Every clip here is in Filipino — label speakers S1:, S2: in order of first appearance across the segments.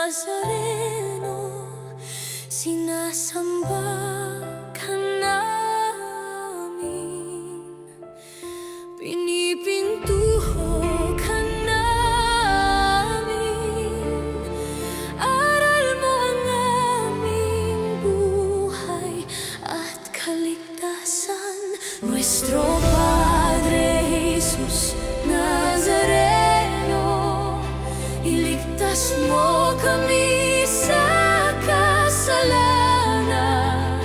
S1: Nazareno, sinasamba ka namin, pinipintuho ka namin, aral mo ang aming buhay at kaligtasan. Nuestro Padre Jesus Nazareno, iligtas mo kami sa kasalanan.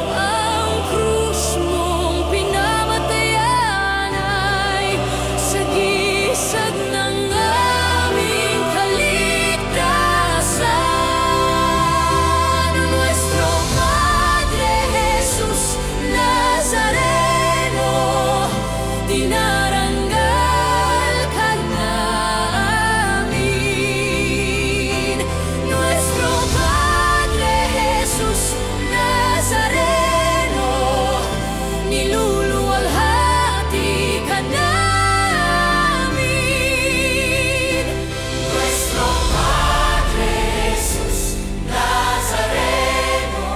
S1: Ang krus mong pinamatayan ay sagisag ng aming kaligtasan. Nuestro Padre Jesus Nazareno, dinaranggal ka namin. Nuestro Padre Jesus Nazareno, niluluwalhati ka namin. Nuestro Padre Jesus Nazareno,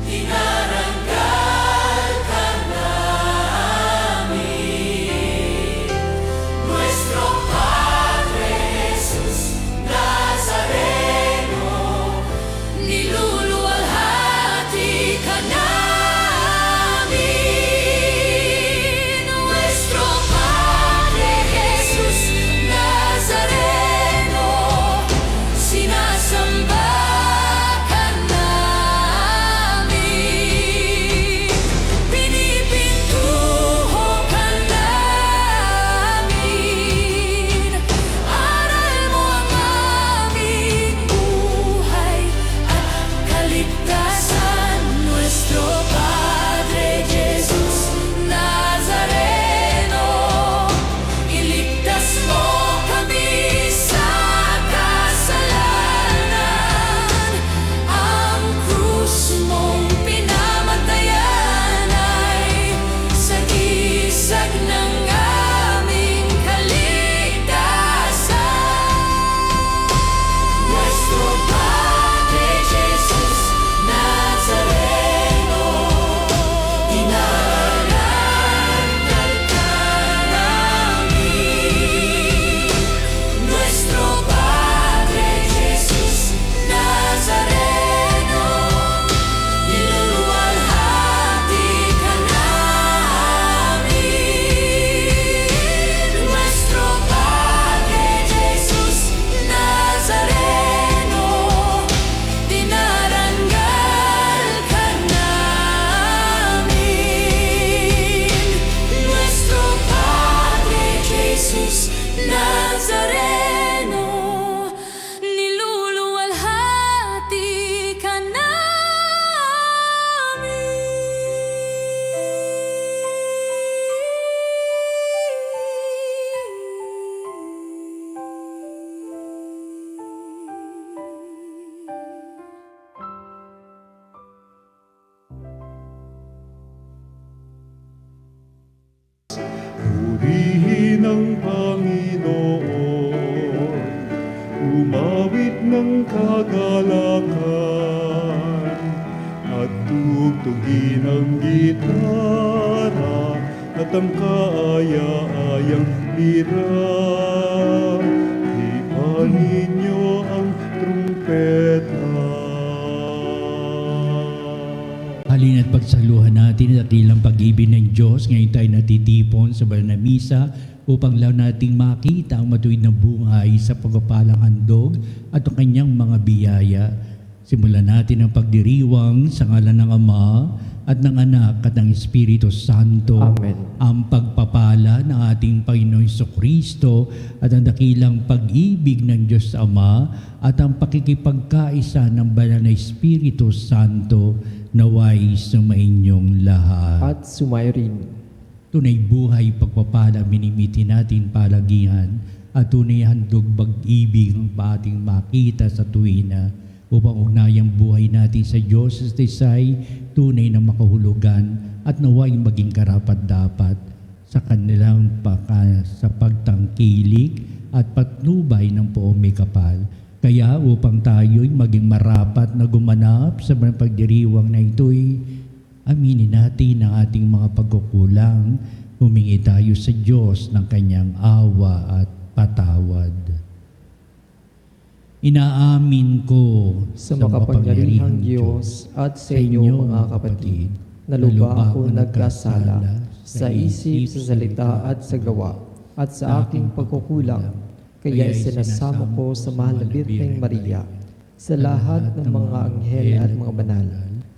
S1: dinaranggal ka namin. Nuestro Padre Jesus Nazareno, niluluwalhati ka namin. Nuestro Padre Jesus Nazareno, sinasamba ka namin, pinipintuho ka namin, aral mo ang aming buhay at kaligtasan. Nuestro Padre Jesus Nazareno, iligtas mo kami sa kasalanan. Ang krus mong pinamatayan ay sagisag ng aming kaligtasan. Nuestro Padre Jesus Nazareno, dinaranggal ka namin. Nuestro Padre Jesus Nazareno, niluluwalhati ka namin. Nuestro Padre Jesus Nazareno, dinaranggal ka namin. Nuestro Padre Jesus Nazareno, niluluwalhati ka
S2: Purihin ang Panginoon, umawit ng kagalakan, at tugtugin ang gitara at ang kaaya-ayang lira. Hipan ninyo ang trumpeta.
S3: Halina't pagsaluhan natin ang dakilang pag-ibig ng Diyos. Ngayon tayo natitipon sa banal na misa upang lang nating makita ang matuwid na buhay sa pagpapalang handog at ang kanyang mga biyaya. Simulan natin ang pagdiriwang sa ngalan ng Ama at ng Anak at ng Espiritu Santo.
S4: Amen.
S3: Ang pagpapala ng ating Panginoong Jesucristo at ang dakilang pag-ibig ng Diyos Ama at ang pakikipagkaisa ng banal na Espiritu Santo naway sumainyong lahat.
S4: At sumayo rin.
S3: Tunay buhay pagpapala minimiti natin palagihan at tunay handog pag-ibig ang ating makita sa tuwina upang ugnayang buhay natin sa Diyos sa desay tunay na makahulugan at naway maging karapat-dapat sa kanilang sa pagtangkilik at patnubay ng poong may kapal. Kay Kaya upang tayo'y maging marapat na gumanap sa mga pagdiriwang na ito'y aminin natin ang ating mga pagkukulang, humingi tayo sa Diyos ng kanyang awa at patawad. Inaamin ko
S4: sa makapangyarihang Diyos at sa inyo mga kapatid, na lubha ako nagkasala sa isip, sa salita at sa gawa, at sa aking pagkukulang. Kaya sinasamo ko sa mahal na Birheng Maria, sa lahat ng mga anghel at mga banal,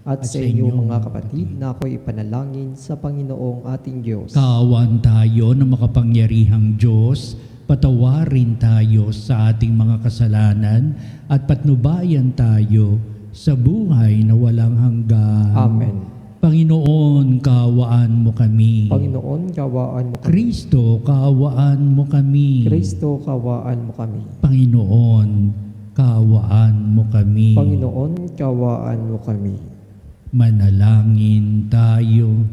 S4: at sa inyo mga kapatid na ako'y ipanalangin sa Panginoong ating Diyos.
S3: Kaawaan tayo ng makapangyarihang Diyos, patawarin tayo sa ating mga kasalanan at patnubayan tayo sa buhay na walang hanggan.
S4: Amen.
S3: Panginoon, kaawaan mo kami.
S4: Panginoon, kawaan mo kami.
S3: Kristo, kaawaan mo kami.
S4: Kristo, kawaan mo kami.
S3: Panginoon, kaawaan mo kami.
S4: Panginoon, kawaan mo kami.
S3: Manalangin tayo.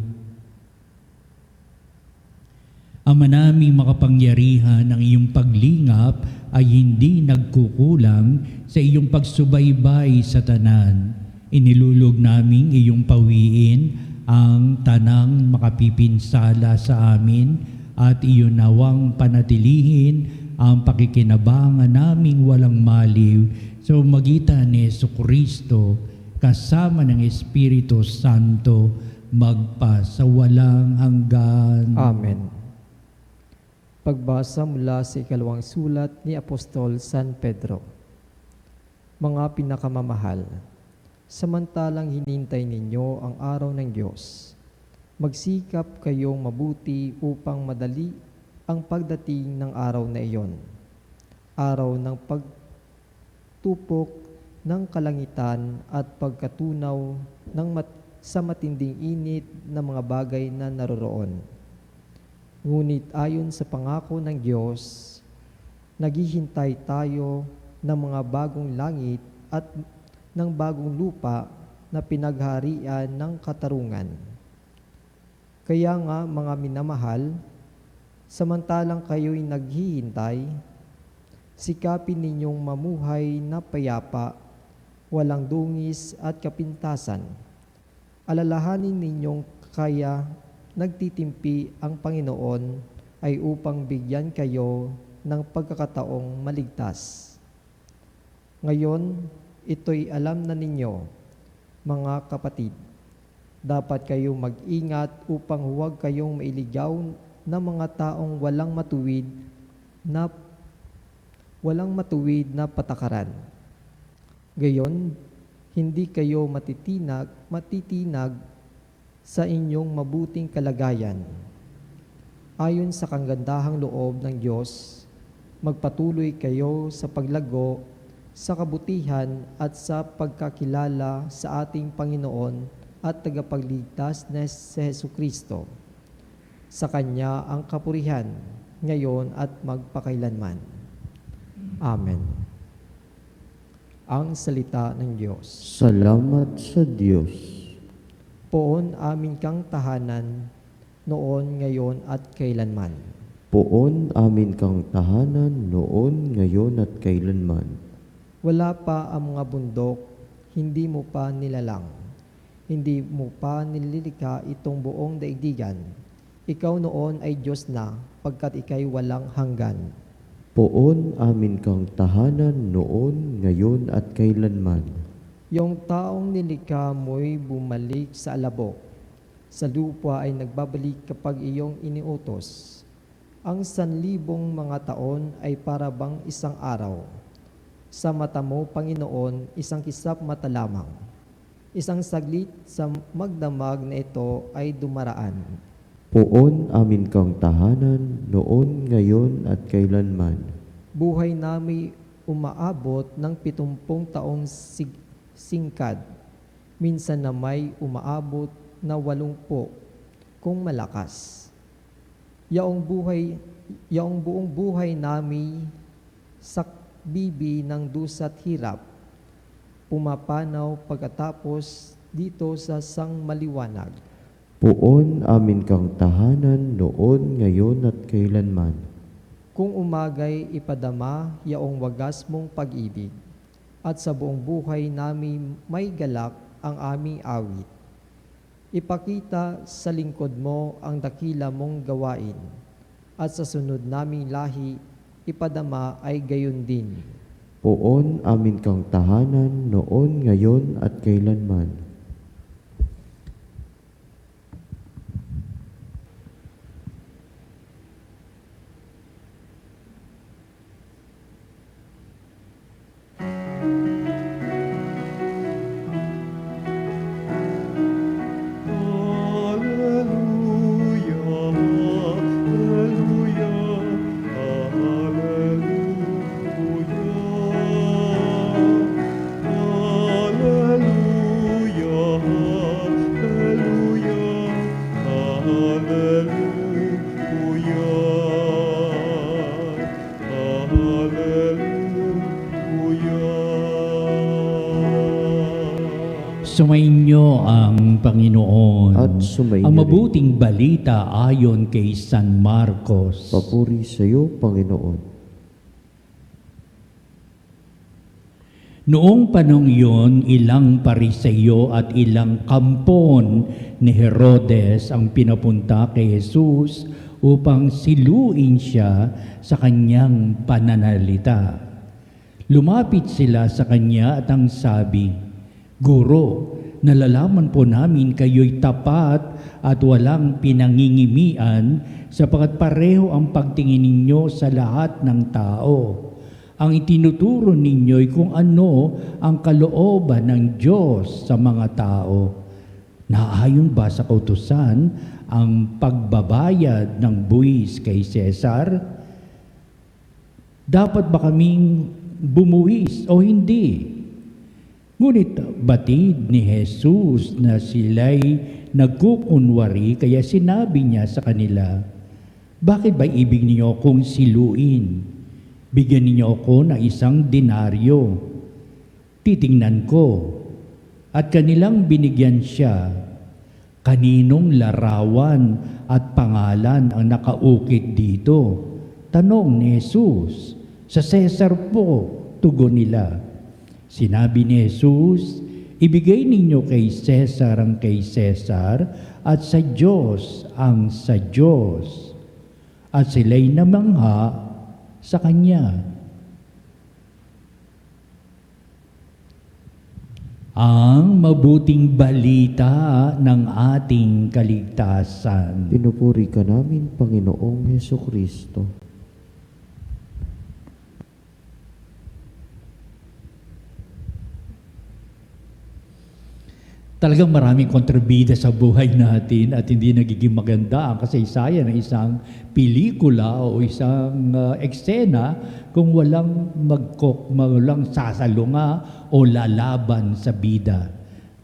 S3: Ama naming makapangyarihan, ang iyong paglingap ay hindi nagkukulang sa iyong pagsubaybay sa tanan. Inilulog naming iyong pawiin ang tanang makapipinsala sa amin at iyon nawang panatilihin ang pakikinabangan naming walang maliw sa magitan ni Jesucristo kasama ng Espiritu Santo magpa sa walang hanggan.
S4: Amen. Pagbasa mula sa ikalawang sulat ni Apostol San Pedro. Mga pinakamamahal, samantalang hinintay ninyo ang araw ng Diyos, magsikap kayong mabuti upang madali ang pagdating ng araw na iyon. Araw ng pagtupok ng kalangitan at pagkatunaw sa matinding init ng mga bagay na naroroon. Ngunit ayon sa pangako ng Diyos, naghihintay tayo ng mga bagong langit at ng bagong lupa na pinagharian ng katarungan. Kaya nga mga minamahal, samantalang kayo'y naghihintay, sikapin ninyong mamuhay na payapa, walang dungis at kapintasan. Alalahanin ninyong kaya nagtitimpi ang Panginoon ay upang bigyan kayo ng pagkakataong maligtas. Ngayon, ito'y alam na ninyo, mga kapatid. Dapat kayong mag-ingat upang huwag kayong mailigaw ng mga taong walang matuwid na patakaran. Gayon, hindi kayo matitinag sa inyong mabuting kalagayan. Ayon sa kagandahang loob ng Diyos, magpatuloy kayo sa paglago sa kabutihan at sa pagkakilala sa ating Panginoon at tagapagligtas na si Jesucristo. Sa Kanya ang kapurihan, ngayon at magpakailanman. Amen. Ang salita ng Diyos.
S5: Salamat sa Diyos.
S4: Poon amin kang tahanan, noon, ngayon at kailanman.
S5: Poon amin kang tahanan noon, ngayon at kailanman.
S4: Wala pa ang mga bundok, hindi mo pa nilalang. Hindi mo pa nililikha itong buong daigdigan. Ikaw noon ay Diyos na, pagkat ika'y walang hanggan.
S5: Poon amin kang tahanan noon, ngayon at kailanman.
S4: Yung taong nilikha mo'y bumalik sa alabok. Sa lupa ay nagbabalik kapag iyong iniutos. Ang 1,000 mga taon ay para bang isang araw. Sa mata mo, Panginoon, isang kisap mata lamang. Isang saglit sa magdamag na ito ay dumaraan.
S5: Poon amin kang tahanan noon, ngayon at kailanman.
S4: Buhay namin umaabot ng 70 taong singkad. Minsan na may umaabot na 80 kung malakas. Yaong buong buhay namin sa bibi ng dusat hirap, pumapanaw pagkatapos dito sa sang maliwanag.
S5: Poon amin kang tahanan noon, ngayon at kailanman.
S4: Kung umagay ipadama yaong wagas mong pag-ibig, at sa buong buhay namin may galak ang aming awit. Ipakita sa lingkod mo ang dakila mong gawain, at sa sunod naming lahi, ipadama ay gayon din.
S5: Poon amin kang tahanan noon, ngayon at kailanman.
S2: Hallelujah, hallelujah, hallelujah. Hallelujah, hallelujah.
S3: Sumainyo ang Panginoon.
S5: At sumainyo
S3: ang
S5: rin.
S3: mabuting balita ayon kay San Marcos.
S5: Papuri sa iyo, Panginoon.
S3: Noong panong iyon, ilang Pariseo at ilang kampon ni Herodes ang pinapunta kay Jesus upang siluin siya sa kanyang pananalita. Lumapit sila sa kanya at ang sabi, "Guro, nalalaman po namin kayo'y tapat at walang pinangingimian sapagkat pareho ang pagtingin ninyo sa lahat ng tao. Ang itinuturo ninyo'y kung ano ang kalooban ng Diyos sa mga tao. Naayon ba sa kautusan ang pagbabayad ng buwis kay Cesar? Dapat ba kaming bumuwis o hindi?" Ngunit batid ni Jesus na sila'y nagkukunwari, kaya sinabi niya sa kanila, "Bakit ba ibig niyo akong siluin? Bigyan niyo ako ng isang denaryo. Titingnan ko." At kanilang binigyan siya. "Kaninong larawan at pangalan ang nakaukit dito?" tanong ni Jesus. "Sa Cesar po," tugon nila. Sinabi ni Jesus, "Ibigay ninyo kay Cesar ang kay Cesar at sa Diyos ang sa Diyos." At sila'y namangha sa Kanya. Ang mabuting balita ng ating kaligtasan.
S5: Pinupuri ka namin, Panginoong Hesukristo.
S3: Talagang maraming kontrabida sa buhay natin at hindi nagiging maganda ang kasaysayan ng isang pelikula o isang eksena kung walang walang sasalunga o lalaban sa bida.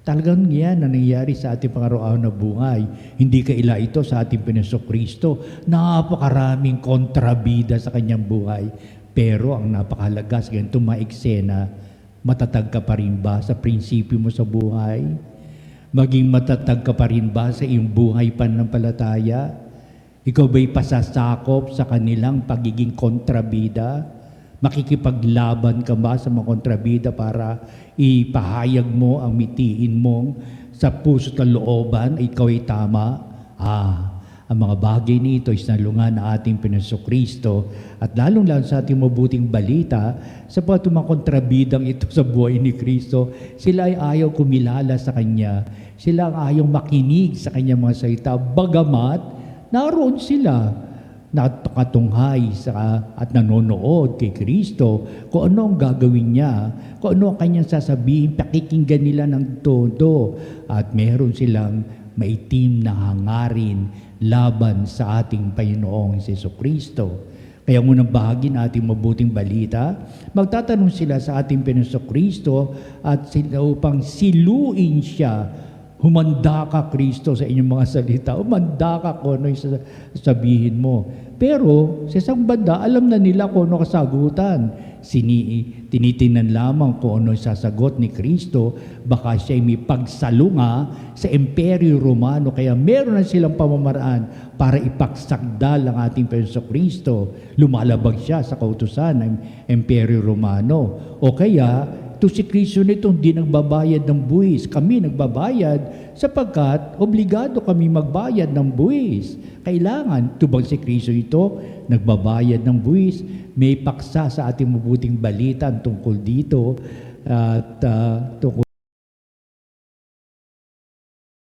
S3: Talagang yan ang nangyayari sa ating pang-araw-araw na buhay. Hindi kaila ito sa ating Panginoong Napakaraming kontrabida sa kanyang buhay. Pero ang napakahalaga sa ganitong mga eksena, matatag ka pa rin ba sa prinsipyo mo sa buhay? Maging matatag ka pa rin ba sa iyong buhay pananampalataya? Ikaw ba'y pasasakop sa kanilang pagiging kontrabida? Makikipaglaban ka ba sa mga kontrabida para ipahayag mo ang mitiin mong sa puso at looban, ikaw ay tama? Ang mga bagay nito ay sinalungan ng ating Panginoon at lalong-lalo sa ating mabuting balita sapagkat mga kontrabidang ito sa buhay ni Kristo, sila ay ayaw kumilala sa Kanya. Sila ang ayaw makinig sa Kanyang mga salita. Bagamat, naroon sila nakatunghay at nanonood kay Kristo kung ano ang gagawin niya, kung ano ang Kanyang sasabihin, pakikinggan nila ng todo. At meron silang maitim na hangarin laban sa ating Panginoong Jesucristo. Kaya ngunang bahagi ng ating mabuting balita, magtatanong sila sa ating Panginoong at sila upang siluin siya. Humanda ka, Kristo, sa inyong mga salita. Humanda ka kung ano yung sabihin mo. Pero sa isang banda, alam na nila kung ano kasagutan. Tinitingnan lamang kung ano sasagot ni Kristo. Baka siya may pagsalunga sa Imperyo Romano. Kaya meron na silang pamamaraan para ipagsakdal ang ating Panginoong Kristo. Lumalabag siya sa kautusan ng Imperyo Romano. O kaya, to si Kristo nito hindi nagbabayad ng buwis. Kami nagbabayad sapagkat obligado kami magbayad ng buwis. Kailangan, tubang si Kristo ito, nagbabayad ng buwis. May paksa sa ating mabuting balita tungkol dito at tungkol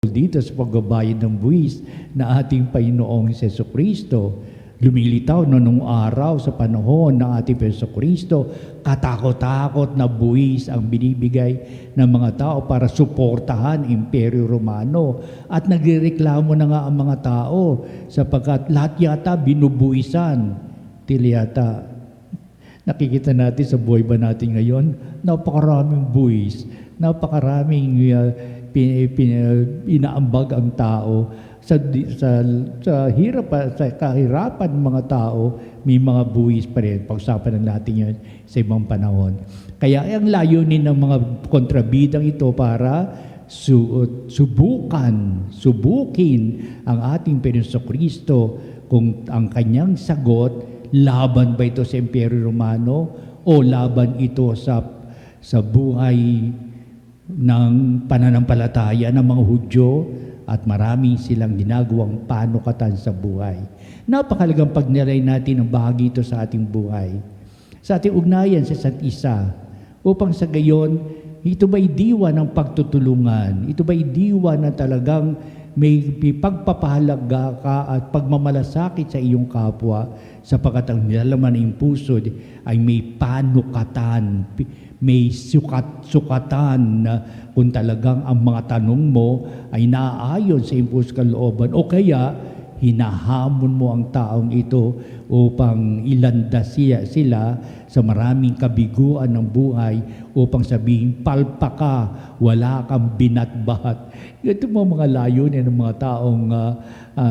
S3: dito sa pagbabayad ng buwis na ating Panginoong Jesucristo. Lumilitaw nung araw sa panahon ng ating Jesucristo, katakot-takot na buwis ang binibigay ng mga tao para suportahan Imperyo Romano. At nagrereklamo na nga ang mga tao sapagkat lahat yata binubuisan. Yata nakikita natin sa buhay ba natin ngayon, napakaraming buwis, napakaraming inaambag ang tao. Sa kahirapan ng mga tao, may mga buwis pa rin. Pag-usapan ng natin yun sa ibang panahon. Kaya ang layunin ng mga kontrabidang ito para subukin ang ating Panginoong Kristo kung ang kanyang sagot, laban ba ito sa Imperyo Romano o laban ito sa buhay ng pananampalataya ng mga Hudyo, at marami silang ginagawang panukatan sa buhay. Napakalagang pagnilay natin ang bahagi ito sa ating buhay, sa ating ugnayan sa isa't isa, upang sa gayon, ito ba'y diwa ng pagtutulungan? Ito ba'y diwa na talagang may pagpapahalaga ka at pagmamalasakit sa iyong kapwa, sapagkat ang nilalaman ng puso ay may panukatan, may sukatan na kung talagang ang mga tanong mo ay naaayon sa impulso kalooban o kaya hinahamon mo ang taong ito upang ilanda sila sa maraming kabiguan ng buhay upang sabihin, palpa ka, wala kang binatbat. Ito mga layunin ng mga taong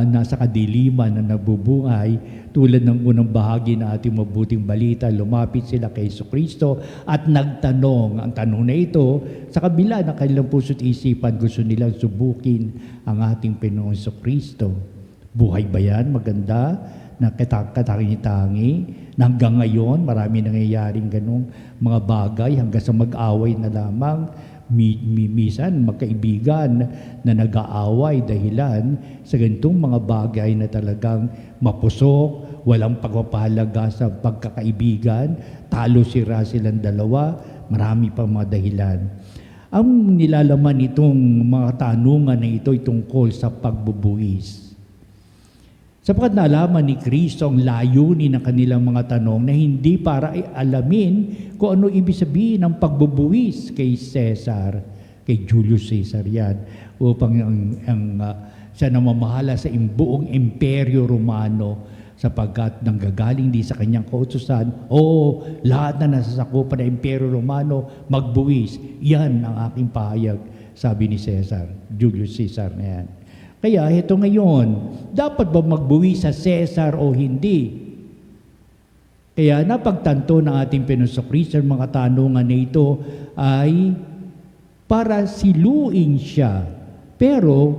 S3: nasa kadiliman na nabubuhay. Tulad ng unang bahagi na ating mabuting balita, lumapit sila kay Jesucristo at nagtanong. Ang tanong na ito, sa kabila ng kanilang puso't isipan, gusto nilang subukin ang ating Panginoong Jesucristo. Buhay ba yan? Maganda? Na katangi-tangi? Na hanggang ngayon, marami nangyayaring ganong mga bagay hanggang sa mag-away na lamang. Minsan magkaibigan na nag-aaway dahilan sa ganitong mga bagay na talagang mapusok, walang pagpapahalaga sa pagkakaibigan, talo sira silang dalawa, marami pang mga dahilan. Ang nilalaman itong mga tanungan na ito ay tungkol sa pagbubuwis. Sapagkat nalaman ni Kristo ang layunin ng kanilang mga tanong na hindi para alamin kung ano ibig sabihin ng pagbubuwis kay Cesar, kay Julius Caesar yan, upang siya namamahala sa buong Imperyo Romano sapagkat nanggagaling din sa kanyang kautusan, lahat na nasasakupan ng Imperyo Romano, magbuwis. Yan ang aking pahayag, sabi ni Cesar, Julius Caesar na yan. Kaya ito ngayon, dapat ba magbuwis sa Cesar o hindi? Kaya napagtanto ng ating Panginoong Kristo ang mga tanungan na ito ay para siluin siya. Pero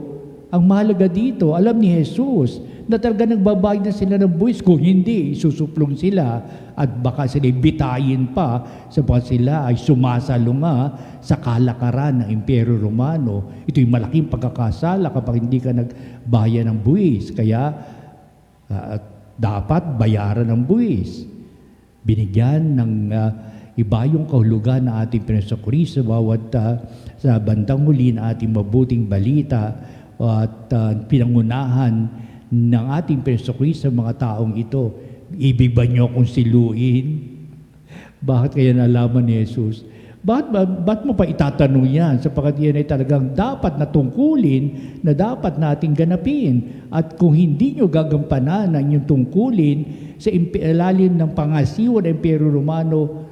S3: ang mahalaga dito, alam ni Jesus na talaga nagbabayad na sila ng buwis. Kung hindi, isusuplong sila at baka sila bitayin pa sapagkat sila ay sumasalunga sa kalakaran ng Imperyo Romano. Ito'y malaking pagkakasala kapag hindi ka nagbayad ng buwis. Kaya dapat bayaran ng buwis. Binigyan ng iba yung kahulugan na ating Panginoong Kristo bawat sa bandang huli na ating mabuting balita at pinangunahan ng ating Panginoong Kristo mga taong ito. Ibig ba niyo akong siluin? Bakit kaya nalaman ni Jesus? Ba't mo pa itatanong yan? Sapagkat yan ay talagang dapat na tungkulin na dapat nating ganapin. At kung hindi nyo gagampanan ang inyong tungkulin sa ilalim ng pangasiwa ng Imperyo Romano,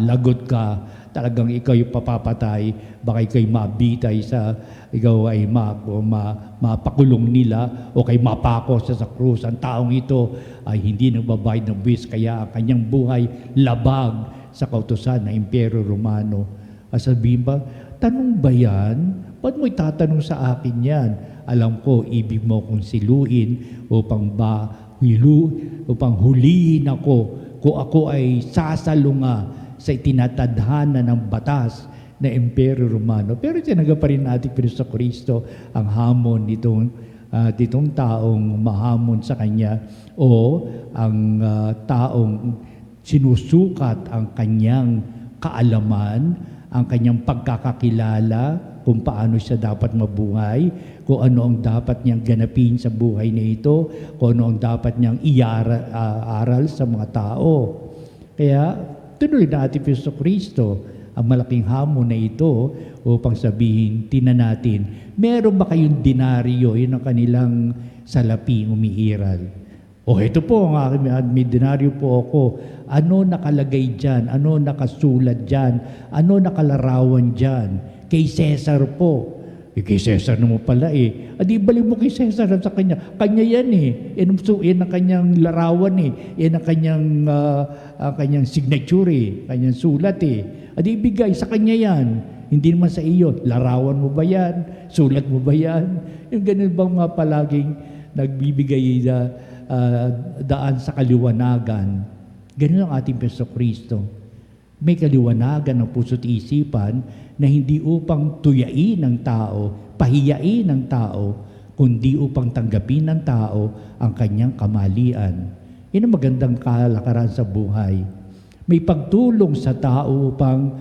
S3: lagot ka. Talagang ikaw yung papapatay, baka ikaw mabitay ikaw ay mapakulong nila o kay mapako sa krus. Ang taong ito ay hindi nagbabayad ng buwis, kaya ang kanyang buhay labag sa kautusan ng Imperyo Romano. Sabihin ba, tanong ba yan? Ba't mo itatanong sa akin yan? Alam ko, ibig mo kong siluin upang hulihin ako kung ako ay sasalunga sa itinatadhana ng batas na Imperyo Romano. Pero tinanggap pa rin natin Kristo Kristo ang hamon nitong taong mahamon sa Kanya o ang taong sinusukat ang kanyang kaalaman, ang kanyang pagkakakilala kung paano siya dapat mabuhay, kung ano ang dapat niyang ganapin sa buhay na ito, kung ano ang dapat niyang iaral sa mga tao. Kaya tuloy natin Kristo Kristo ang malaking hamon na ito upang sabihin, tingnan natin, meron ba kayong denaryo? Yun ang kanilang salapi umiiral. O ito po, ang aking may denaryo po ako. Ano nakalagay dyan? Ano nakasulat dyan? Ano nakalarawan dyan? Kay Cesar po. Kay Cesar naman pala Adi balik mo kay Cesar sa kanya. Kanya yan Yan ang kanyang larawan Yan ang kanyang signature Kanyang sulat Adi ibigay sa kanya yan. Hindi naman sa iyo. Larawan mo ba yan? Sulat mo ba yan? Yung ganun bang mga palaging nagbibigay daan sa kaliwanagan. Ganun ang ating Kristo Kristo. May kaliwanagan ng puso't isipan na hindi upang tuyain ng tao, pahiyain ng tao, kundi upang tanggapin ng tao ang kanyang kamalian. Yan ang magandang kalakaran sa buhay. May pagtulong sa tao upang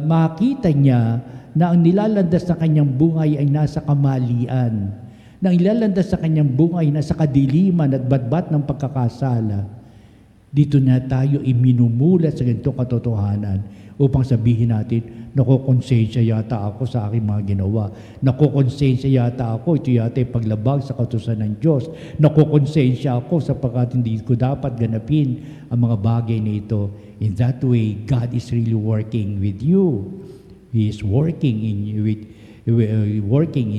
S3: makita niya na ang nilalandas ng kanyang buhay ay nasa kamalian. Nang ilalandas sa kanyang buhay na sa kadiliman at batbat ng pagkakasala, dito na tayo iminumulat sa ganitong katotohanan upang sabihin natin, nakukonsensya yata ako sa aking mga ginawa. Nakukonsensya yata ako, ito yata yung paglabag sa kautusan ng Diyos. Nakukonsensya ako sapagkat hindi ko dapat ganapin ang mga bagay na ito. In that way, God is really working with you. He is working in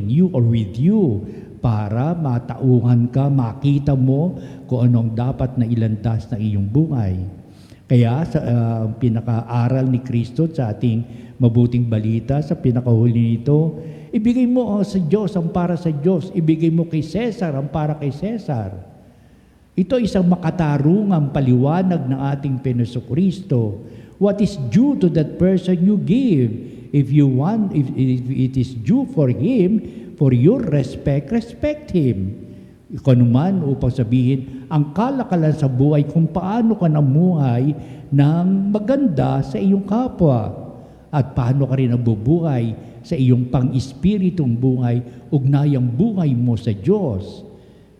S3: you or with you para matauhan ka, makita mo kung anong dapat na ilandas ng iyong buhay. Kaya ang pinaka-aral ni Kristo sa ating mabuting balita, sa pinakahuli nito, ibigay mo sa Diyos ang para sa Diyos, ibigay mo kay Cesar ang para kay Cesar. Ito isang makatarungang paliwanag ng ating Panginoon Kristo. What is due to that person you give? If it is due for him, for your respect, respect him. Ikaw naman upang sabihin, ang kalakalan sa buhay kung paano ka namuhay ng maganda sa iyong kapwa at paano ka rin nabubuhay sa iyong pang-espiritong buhay, ugnayang buhay mo sa Diyos.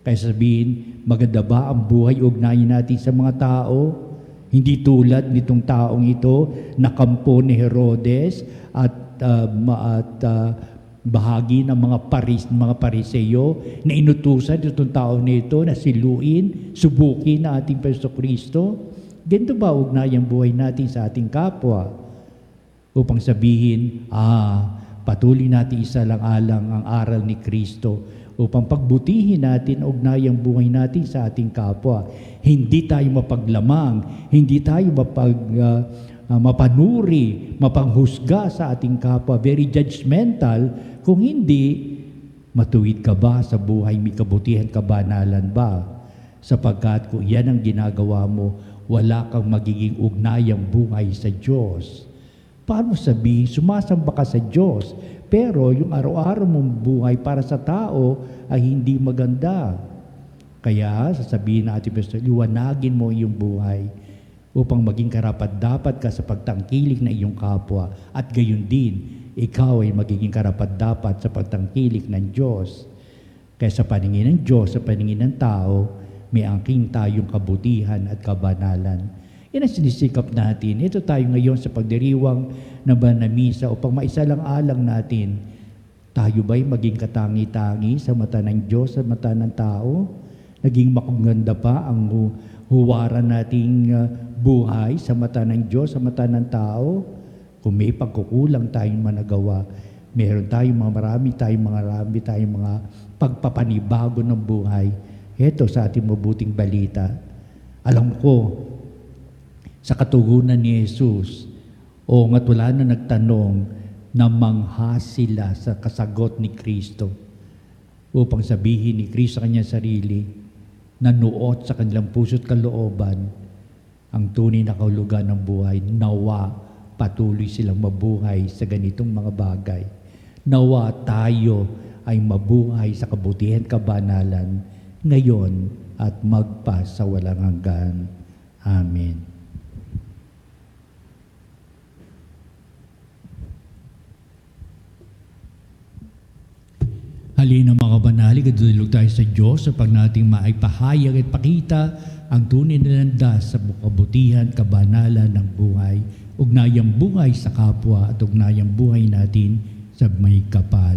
S3: Kaya sabihin, maganda ba ang buhay ugnayan natin sa mga tao? Hindi tulad nitong taong ito, nakampo ni Herodes at bahagi ng mga Pariseyo na inutusan itong tao nito na siluin, subukin na ating Kristo Kristo. Ganito ba ugnayang buhay natin sa ating kapwa? Upang sabihin, patuloy natin isalang-alang ang aral ni Kristo upang pagbutihin natin ugnayang buhay natin sa ating kapwa. Hindi tayo mapaglamang, hindi tayo mapanuri, mapanghusga sa ating kapwa, very judgmental, kung hindi, matuwid ka ba sa buhay, may kabutihan, kabanalan ba? Sapagkat kung yan ang ginagawa mo, wala kang magiging ugnayang buhay sa Diyos. Paano sabihin, sumasamba ka sa Diyos, pero yung araw-araw mong buhay para sa tao ay hindi maganda. Kaya, sasabihin natin, liwanagin mo yung buhay upang maging karapat-dapat ka sa pagtangkilik na iyong kapwa at gayon din, ikaw ay magiging karapat-dapat sa pagtangkilik ng Diyos. Kaya sa paningin ng Diyos, sa paningin ng tao, may angking tayong kabutihan at kabanalan. Yan ang sinisikap natin. Ito tayo ngayon sa pagdiriwang ng banal na misa upang maisalang-alang natin, tayo ba'y maging katangi-tangi sa mata ng Diyos, sa mata ng tao? Naging makaganda pa ang huwaran nating buhay sa mata ng Diyos, sa mata ng tao? Kung may pagkukulang tayong managawa, meron marami tayong mga pagpapanibago ng buhay. Ito sa ating mabuting balita. Alam ko, sa katugunan ni Jesus, nga't wala na nagtanong na mangha sila sa kasagot ni Kristo upang sabihin ni Kristo sa kanyang sarili, nanuot sa kanilang puso't kalooban, ang tunay na kahulugan ng buhay. Nawa patuloy silang mabuhay sa ganitong mga bagay. Nawa tayo ay mabuhay sa kabutihan, kabanalan, ngayon at magpa sa walang hanggan. Amen. Halina mga banalig at dulog tayo sa Diyos sa pag nating maipahayag at pakita ang tunay na landas sa kabutihan, kabanalan ng buhay, ugnayang buhay sa kapwa at ugnayang buhay natin sa may kapal.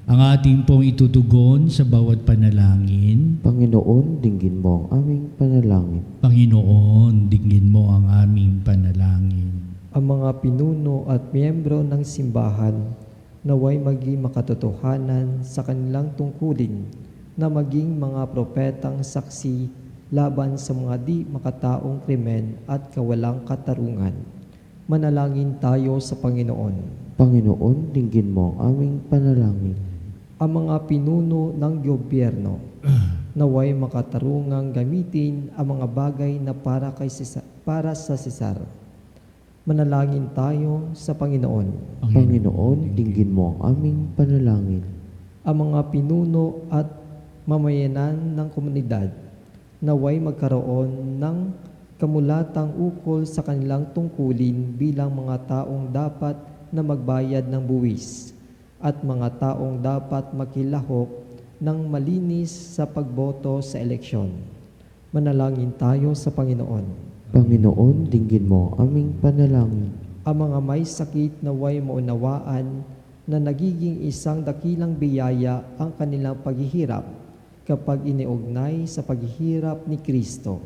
S3: Ang ating pong itutugon sa bawat panalangin.
S5: Panginoon, dinggin mo ang aming panalangin.
S3: Panginoon, dinggin mo ang aming panalangin.
S4: Ang mga pinuno at miyembro ng simbahan naway maging makatotohanan sa kanilang tungkulin na maging mga propetang saksi laban sa mga di makataong krimen at kawalang katarungan. Manalangin tayo sa Panginoon.
S5: Panginoon, dinggin mo ang aming panalangin.
S4: Ang mga pinuno ng gobyerno naway makatarungang gamitin ang mga bagay na para sa Sesar. Manalangin tayo sa Panginoon.
S5: Panginoon, dinggin mo ang aming panalangin.
S4: Ang mga pinuno at mamayanan ng komunidad naway magkaroon ng kamulatang ukol sa kanilang tungkulin bilang mga taong dapat na magbayad ng buwis at mga taong dapat makilahok ng malinis sa pagboto sa eleksyon. Manalangin tayo sa Panginoon.
S5: Panginoon, dinggin mo ang aming panalangin.
S4: Ang mga may sakit naway maunawaan na nagiging isang dakilang biyaya ang kanilang paghihirap kapag iniugnay sa paghihirap ni Kristo.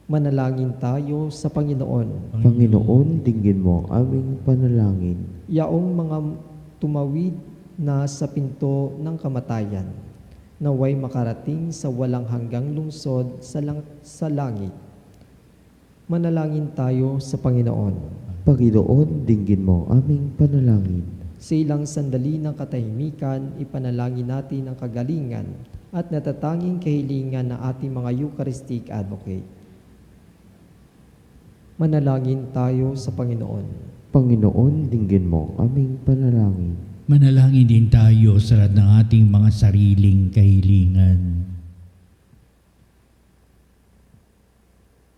S4: Manalangin tayo sa Panginoon.
S5: Panginoon, dinggin mo ang aming panalangin.
S4: Yaong mga tumawid na sa pinto ng kamatayan, naway makarating sa walang hanggang lungsod sa langit. Manalangin tayo sa Panginoon.
S5: Panginoon, dinggin mo ang aming panalangin.
S4: Sa ilang sandali ng katahimikan, ipanalangin natin ang kagalingan at natatanging kahilingan ng ating mga Eucharistic Advocate. Manalangin tayo sa Panginoon.
S5: Panginoon, dinggin mo ang aming panalangin.
S3: Manalangin din tayo sa lahat ng ating mga sariling kahilingan.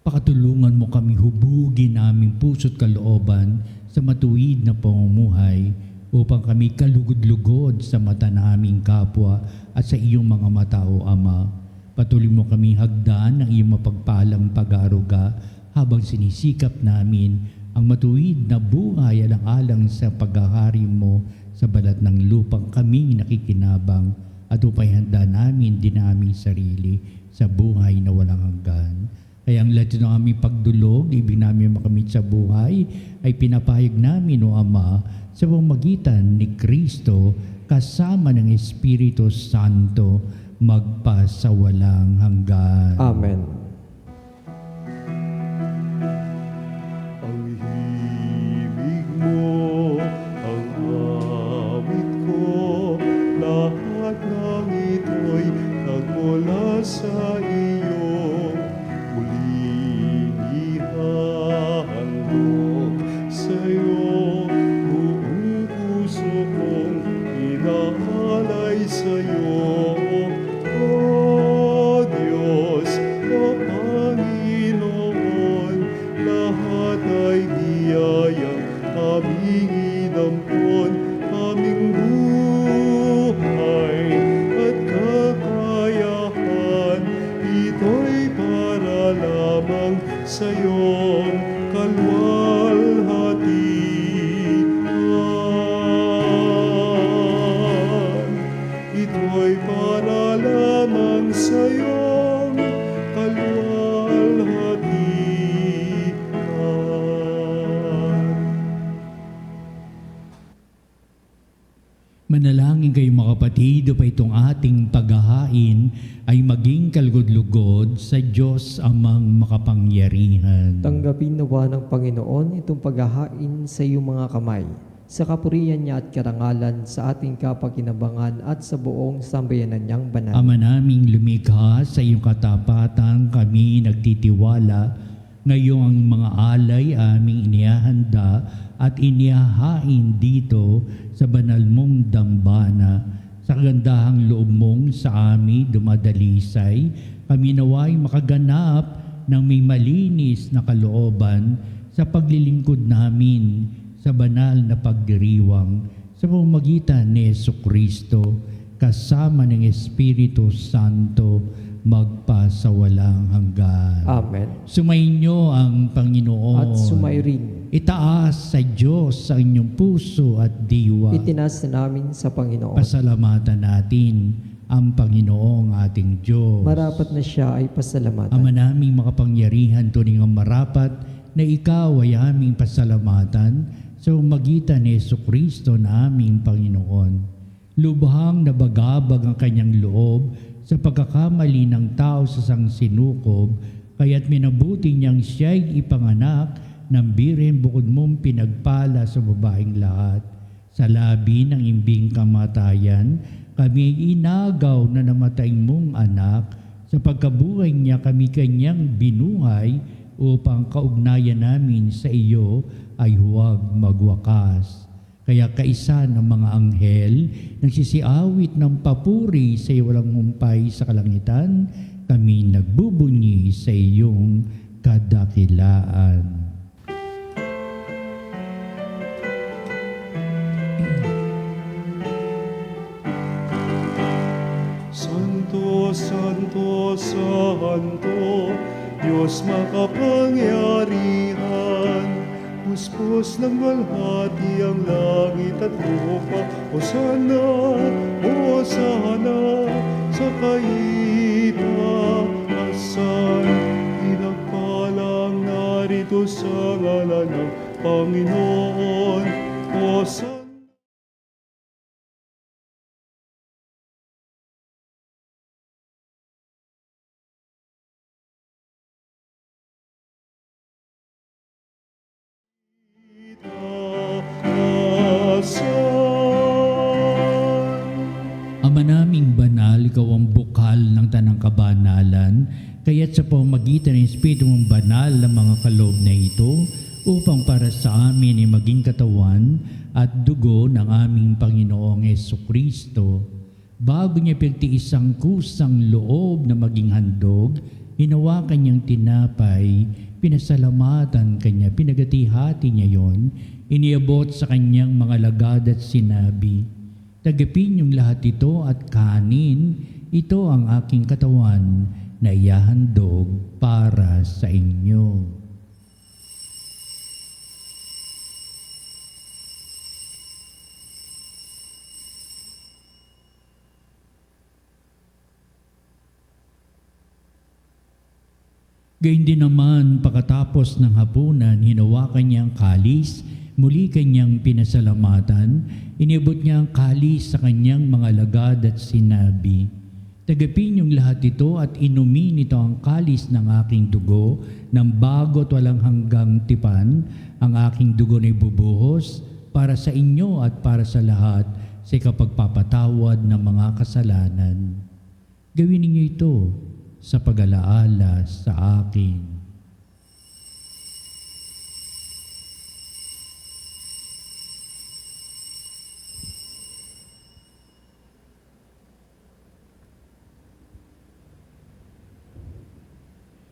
S3: Pakatulungan mo kami hubugin aming puso't kalooban sa matuwid na pamumuhay upang kami kalugod-lugod sa mata naming kapwa at sa iyong mga mata, O Ama. Patuloy mo kami hagdan ng iyong mapagpalang pag-aaruga habang sinisikap namin ang matuwid na buhay alang-alang sa paghahari mo sa balat ng lupang kami nakikinabang at upay handa namin din aming sarili sa buhay na walang hanggan. Kaya ang lahat ng aming pagdulog, ibig namin makamit sa buhay, ay pinapahayag namin, O Ama, sa pamamagitan ni Kristo kasama ng Espiritu Santo magpa sa walang hanggan.
S4: Amen.
S2: Ang himig mo, ang awit ko, lahat ng ito'y nagmula sa iyo. Muling ihahandog sa'yo, buong puso kong inaalay sa'yo. O Diyos, o Panginoon, lahat ay biyayang aming inampon, aming buhay at kakayahan, ito'y para lamang sa iyong kalwalhatian. Ito'y para lamang sa iyong kalwalhatian.
S3: Manalangin kayo mga kapatid, upang itong ating paghahain ay maging kalugod-lugod sa Diyos amang makapangyarihan.
S4: Tanggapin nawa ng Panginoon itong paghahain sa iyong mga kamay, sa kapurihan niya at karangalan sa ating kapakinabangan at sa buong sambayanan niyang banal.
S3: Ama naming lumikha, sa iyong katapatan kami nagtitiwala Ngayong mga alay aming inihahanda at inihahain dito sa banal mong dambana. Sa kagandahang loob mong sa amin dumadalisay, kami naway makaganap ng may malinis na kalooban sa paglilingkod namin sa banal na pagdiriwang sa pamamagitan ni Jesucristo kasama ng Espiritu Santo magpasawalang hanggan.
S4: Amen.
S3: Sumainyo ang Panginoon.
S4: At sumayrin.
S3: Itaas sa Diyos sa inyong puso at diwa.
S4: Itinas na namin sa Panginoon.
S3: Pasalamatan natin ang Panginoong ating Diyos.
S4: Marapat na siya ay pasalamatan.
S3: Ama naming makapangyarihan, tuning ang marapat na ikaw ay aming pasalamatan sa magitan ni Jesucristo na aming Panginoon. Lubhang nabagabag ang kanyang loob sa pagkakamali ng tao sa sangsinukob, kaya't minabuti niyang siya'y ipanganak ng birhen bukod mong pinagpala sa babaeng lahat. Sa labi ng imbing kamatayan, kami inagaw na namatay mong anak. Sa pagkabuhay niya kami kanyang binuhay upang kaugnayan namin sa iyo ay huwag magwakas. Kaya kaisa ng mga anghel nagsisiawit ng papuri sa iyo walang humpay sa kalangitan, kami nagbubunyi sa iyong kadakilaan.
S2: Santo, Santo, Santo, Diyos makapangyarihan, puspos ng walhati ang langit at lupa. Hosana, Hosana, sa kaitaasan. Pinagpalang narito sa ngalan ng Panginoon. Hosana.
S3: Ama naming banal, ikaw ang bukal ng tanang kabanalan, kaya't sa pamamagitan ng Espiritu mong banal ng mga kaloob na ito, upang para sa amin ay maging katawan at dugo ng aming Panginoong Jesucristo. Bago niya pinagtiis ang kusang loob na maging handog, hinawakan niyang tinapay, pinasalamatan kanya, pinagati-hati niya yon, iniabot sa kanyang mga lagad at sinabi, "Tagapin niyong lahat ito at kanin, ito ang aking katawan na ihahandog para sa inyo." Gayun din naman, pagkatapos ng hapunan, hinawakan niya ang kalis, muli kanyang pinasalamatan, inibot niya ang kalis sa kanyang mga lagad at sinabi, "Tagapin niyong lahat ito at inumin ito ang kalis ng aking dugo, ng bago at walang hanggang tipan, ang aking dugo na ibubuhos para sa inyo at para sa lahat sa ikapagpapatawad ng mga kasalanan. Gawin ninyo ito sa pag-alaala sa akin."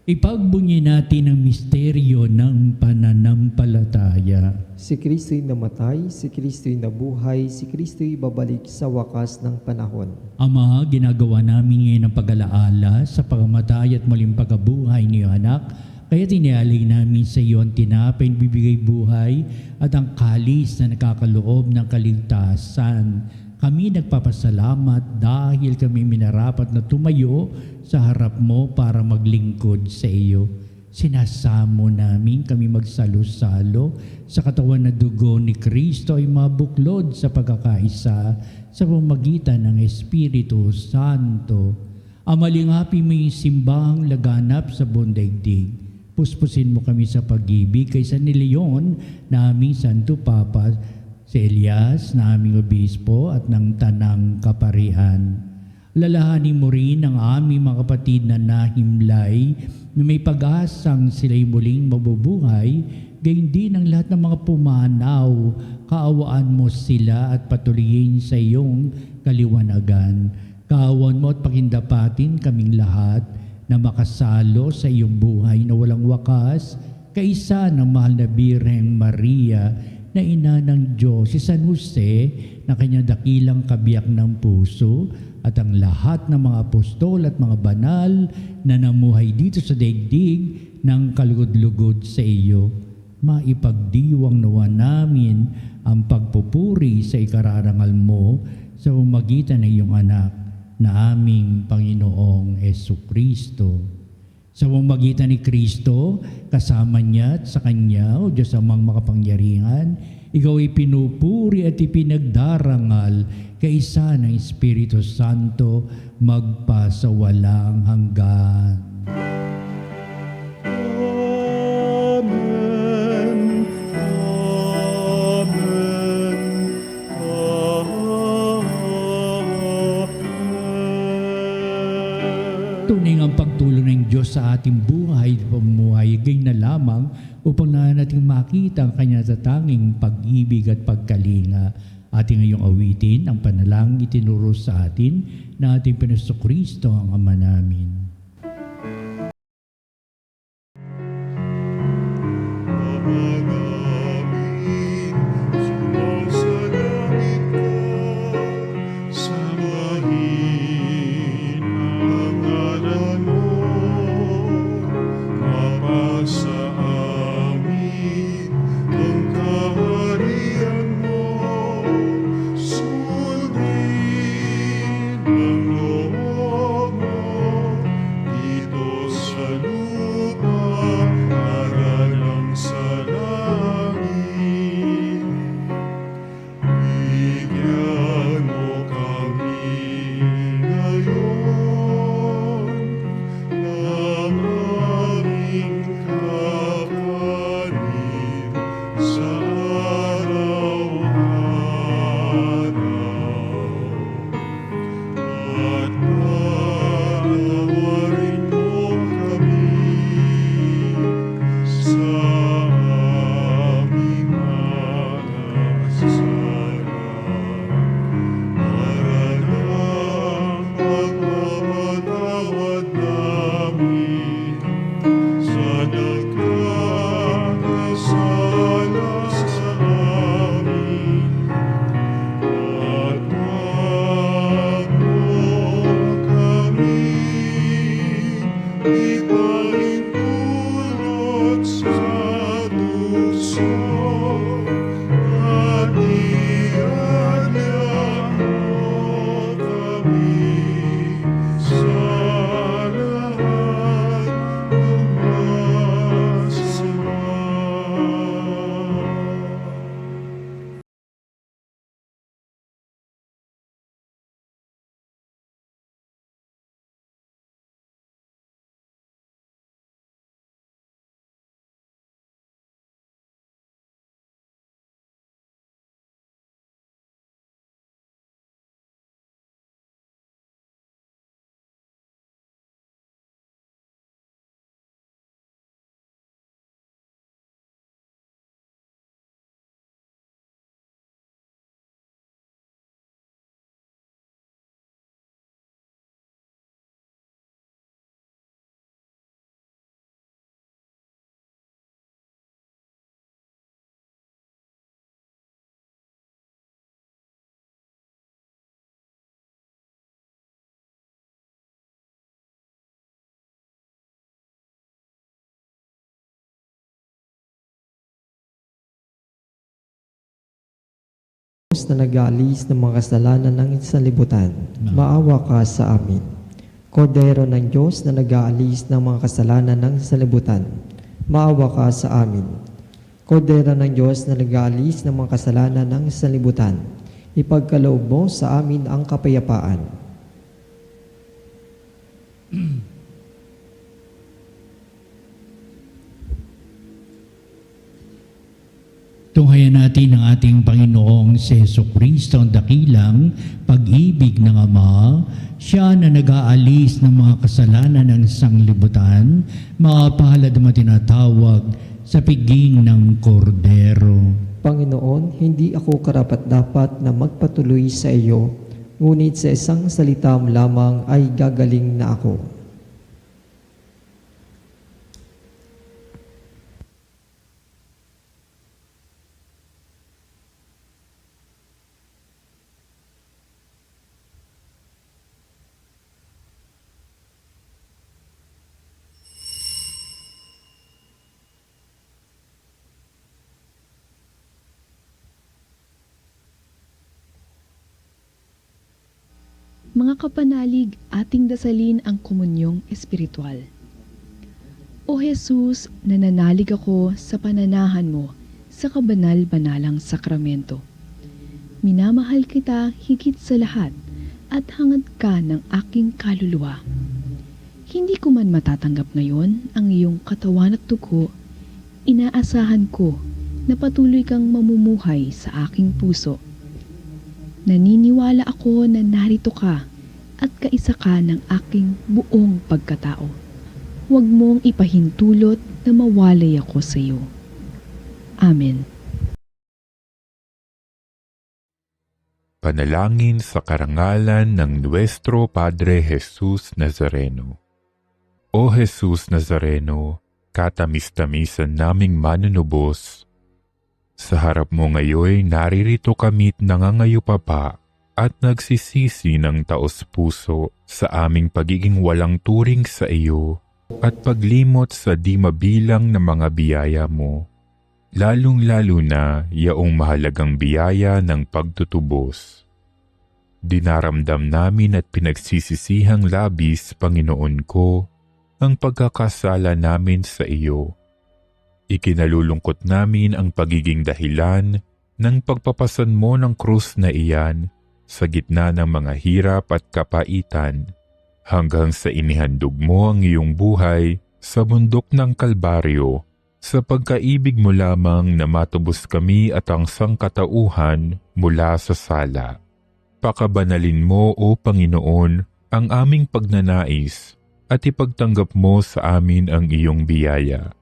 S3: Ipagbunyi natin ang misteryo ng pananampalataya.
S4: Si Kristo'y namatay, si Kristo'y nabuhay, si Kristo'y babalik sa wakas ng panahon.
S3: Ama, ginagawa namin ngayon ang pag-alaala sa pagkamatay at muling pagkabuhay ni iyong anak, kaya tinialay namin sa iyo ang tinapay na bibigay buhay at ang kalis na nakakaloob ng kaligtasan. Kami nagpapasalamat dahil kami minarapat na tumayo sa harap mo para maglingkod sa iyo. Sinasamo namin kami magsalo-salo sa katawan na dugo ni Kristo ay mabuklod sa pagkakaisa sa pamamagitan ng Espiritu Santo. Amalingapi mo yung simbahang laganap sa buong daigdig. Puspusin mo kami sa pag-ibig kaysa ni Leon na aming Santo Papa, si Elias na aming obispo at ng tanang kaparihan. Lalahanin mo rin ang aming mga kapatid na nahimlay na may pag-asang sila'y muling mabubuhay, gayon din ang lahat ng mga pumanaw. Kaawaan mo sila at patuloyin sa iyong kaliwanagan. Kaawaan mo at pakindapatin kaming lahat na makasalo sa iyong buhay na walang wakas, kaisa ng mahal na Birheng Maria na ina ng Diyos, si San Jose na kanyang dakilang kabiyak ng puso, at ang lahat ng mga apostol at mga banal na namuhay dito sa daigdig ng kalugod-lugod sa iyo. Maipagdiwang nawa namin ang pagpupuri sa ikararangal mo sa pamamagitan ng iyong anak na aming Panginoong Jesucristo. Sa pamamagitan ni Kristo, kasama niya at sa Kanya, o Diyos amang makapangyarihan, ikaw ay pinupuri at ipinagdarangal kaisa ng Espiritu Santo magpasawalang hanggan.
S2: Amen. Amen. Amen.
S3: Tunay ang pagtulong ng Diyos sa ating buhay at pamumuhay, gayon na lamang upang nating makita ang Kanya tatanging pag-ibig at pagkalinga. Ating ngayong awitin ang panalangin itinuro sa atin na ating Kristo ang Ama namin.
S2: Ama namin, sumasalangit ka, sambahin ang ngalan mo, mapasa amin ang kaharian mo, sundin ang loob mo, dito sa lupa, para lang sa langit. Bigyan mo kami ngayon ng aming kapanin sa araw-araw. At patawarin mo kami sa aming mga kasala, para ng pagpapatawad namin sa nagkakasala sa amin. At wag mo kami ipahintulot sa tukso, at ianyag mo kami sa lahat ng masama.
S4: Diyos na nag-aalis ng mga kasalanan ng sanlibutan, maawa ka sa amin. Kordero ng Diyos na nag-aalis ng mga kasalanan ng sanlibutan, maawa ka sa amin. Kordero ng Diyos na nag-aalis ng mga kasalanan ng sanlibutan, ipagkaloob mo sa amin ang kapayapaan.
S3: Tunghayan natin natin ang ating Panginoong si Jesucristo, ang dakilang pag-ibig ng Ama. Siya na nag-aalis ng mga kasalanan ng sanglibutan, mapalad na tinatawag sa piging ng kordero.
S4: Panginoon, hindi ako karapat-dapat na magpatuloy sa iyo, ngunit sa isang salita mo lamang ay gagaling na ako.
S6: Mga kapanalig, ating dasalin ang komunyong espiritual. O Jesus, nananalig ako sa pananahan mo sa kabanal-banalang sakramento. Minamahal kita higit sa lahat at hangad ka ng aking kaluluwa. Hindi ko man matatanggap ngayon ang iyong katawan at dugo, inaasahan ko na patuloy kang mamumuhay sa aking puso. Naniniwala ako na narito ka at kaisa ka ng aking buong pagkatao. Huwag mong ipahintulot na mawalay ako sa iyo. Amen.
S7: Panalangin sa karangalan ng Nuestro Padre Jesus Nazareno. O Jesus Nazareno, katamis-tamisan naming manunubos, sa harap mo ngayon naririto kami't nangangayupapa at nagsisisi ng taos-puso sa aming pagiging walang turing sa iyo at paglimot sa di mabilang na mga biyaya mo, lalong-lalo na yaong mahalagang biyaya ng pagtutubos. Dinaramdam namin at pinagsisisihang labis, Panginoon ko, ang pagkakasala namin sa iyo. Ikinalulungkot namin ang pagiging dahilan ng pagpapasan mo ng krus na iyan sa gitna ng mga hirap at kapaitan hanggang sa inihandog mo ang iyong buhay sa bundok ng Kalbaryo sa pagkaibig mo lamang na matubos kami at ang sangkatauhan mula sa sala. Pakabanalin mo, O Panginoon, ang aming pagnanais at ipagtanggap mo sa amin ang iyong biyaya.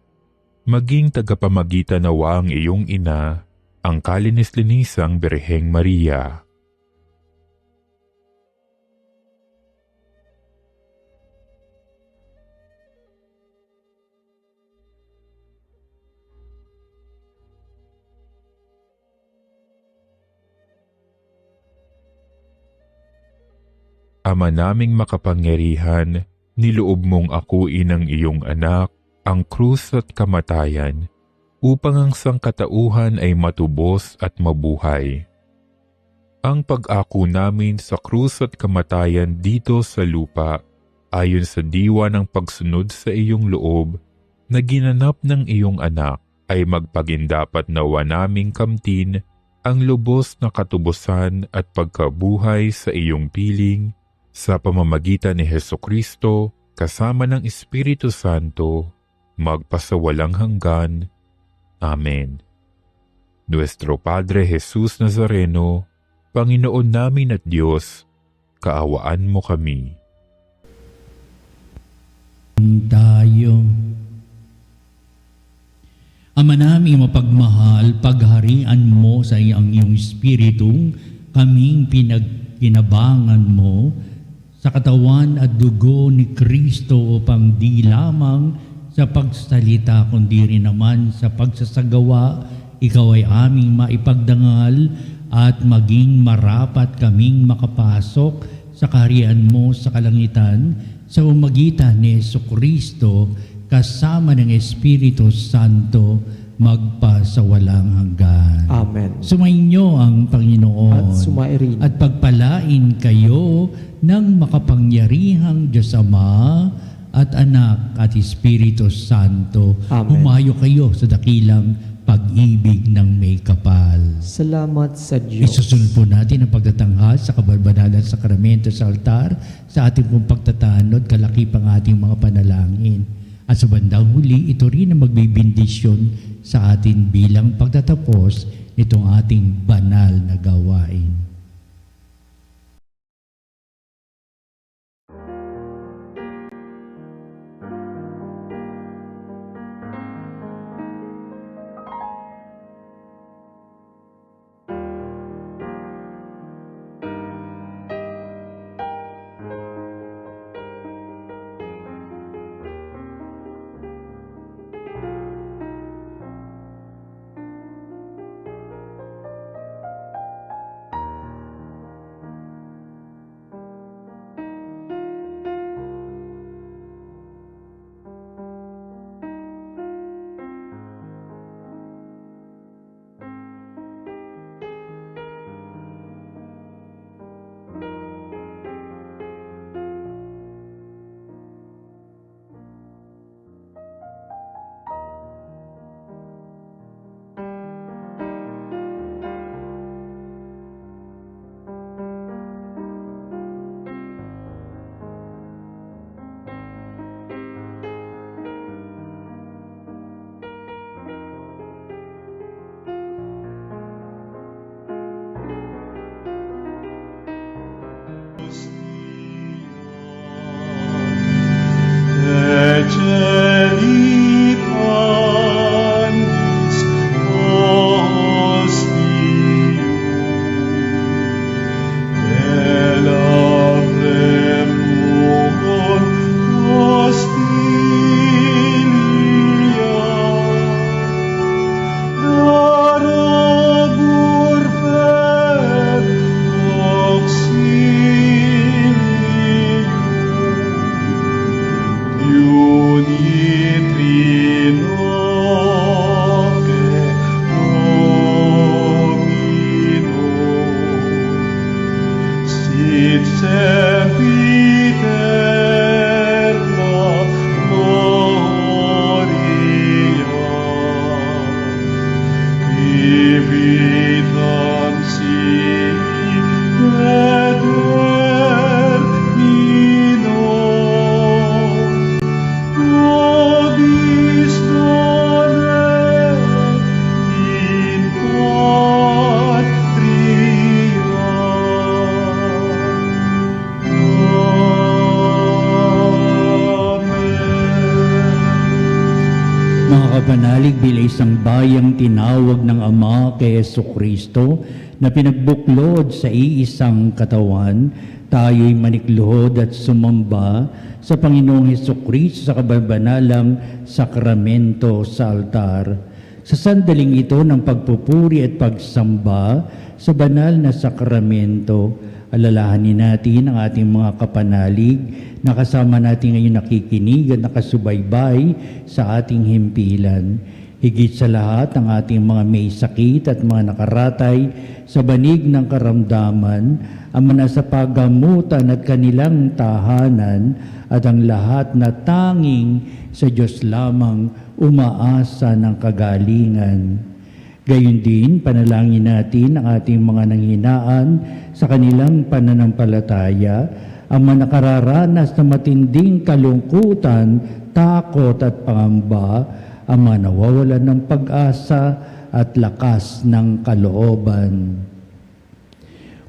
S7: Maging tagapamagitan nawa ang iyong ina, ang kalinis-linisang Birheng Maria. Ama naming makapangyarihan, niloob mong akuin ang iyong anak, ang krus at kamatayan, upang ang sangkatauhan ay matubos at mabuhay. Ang pag-ako namin sa krus at kamatayan dito sa lupa, ayon sa diwa ng pagsunod sa iyong loob, na ginanap ng iyong anak, ay magpagindapat nawa naming kamtin ang lubos na katubusan at pagkabuhay sa iyong piling, sa pamamagitan ni Hesukristo, kasama ng Espiritu Santo, magpasawalang hanggan. Amen. Nuestro Padre Jesus Nazareno, Panginoon namin at Diyos, kaawaan mo kami.
S3: Tayo. Ama naming mapagmahal, pagharian mo sa iyong Espiritu, kaming pinagkinabangan mo sa katawan at dugo ni Kristo upang di lamang sa pagsalita kundi rin naman sa pagsasagawa, ikaw ay aming maipagdangal at maging marapat kaming makapasok sa kaharian mo sa kalangitan sa umagitan ni Jesucristo kasama ng Espiritu Santo magpasawalang hanggan.
S4: Amen.
S3: Sumainyo ang Panginoon
S4: At sumairin.
S3: at pagpalain kayo ng makapangyarihang Diyos Ama at Anak at Espiritu Santo.
S4: Amen.
S3: Humayo kayo sa dakilang pag-ibig ng may kapal.
S4: Salamat sa Diyos.
S3: Isusunod po natin ang pagtatanghal sa kabalbanalang sakramento sa altar sa ating pong pagtatanod, kalakipang ating mga panalangin. At sa bandang huli, ito rin ang magbibindisyon sa atin bilang pagtatapos itong ating banal na gawain.
S2: Eceli panis ostium, elabremur hostilia, darabur per auxilium, Unitrinoque Domino, sit sempiterna gloria, vitam sic et termino. Nobis done in patria. Amen.
S3: Mga kapanalig, bilang isang bayang tinawag ng Ama kay Jesucristo na pinagbuklod sa iisang katawan, tayo'y manikluhod at sumamba sa Panginoong Jesucristo sa kababanalang sakramento sa altar. Sa sandaling ito ng pagpupuri at pagsamba sa banal na sakramento, alalahanin natin ang ating mga kapanalig na kasama natin ngayon nakikinig at nakasubaybay sa ating himpilan. Higit sa lahat ang ating mga may sakit at mga nakaratay sa banig ng karamdaman, ang mga nasa paggamutan at kanilang tahanan, at ang lahat na tanging sa Diyos lamang umaasa ng kagalingan. Gayon din, panalangin natin ang ating mga nanghinaan sa kanilang pananampalataya, ang mga nakararanas na matinding kalungkutan, takot at pangamba, ang mga nawawalan ng pag-asa at lakas ng kalooban.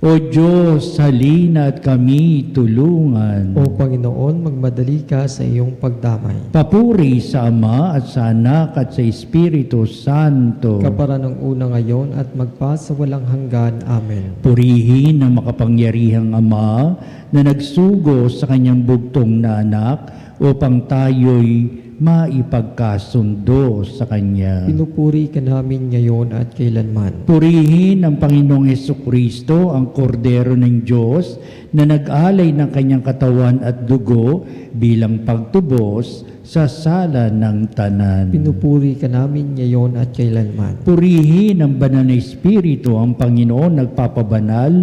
S3: O Diyos, halina at kami tulungan.
S4: O Panginoon, magmadali ka sa iyong pagdamay.
S3: Papuri sa Ama at sa Anak at sa Espiritu Santo.
S4: Kapara ng una ngayon at magpa sa walang hanggan. Amen.
S3: Purihin ang makapangyarihang Ama na nagsugo sa kanyang bugtong na anak upang tayo'y maipagkasundo sa Kanya.
S4: Pinupuri ka namin ngayon at kailanman.
S3: Purihin ang Panginoong Jesucristo, ang kordero ng Diyos, na nag-alay ng kanyang katawan at dugo bilang pagtubos sa sala ng tanan.
S4: Pinupuri ka namin ngayon at kailanman.
S3: Purihin ang banal na Espiritu, ang Panginoon nagpapabanal,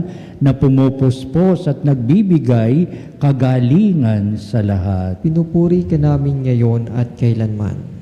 S3: na pumupuspos at nagbibigay kagalingan sa lahat.
S4: Pinupuri ka namin ngayon at kailanman.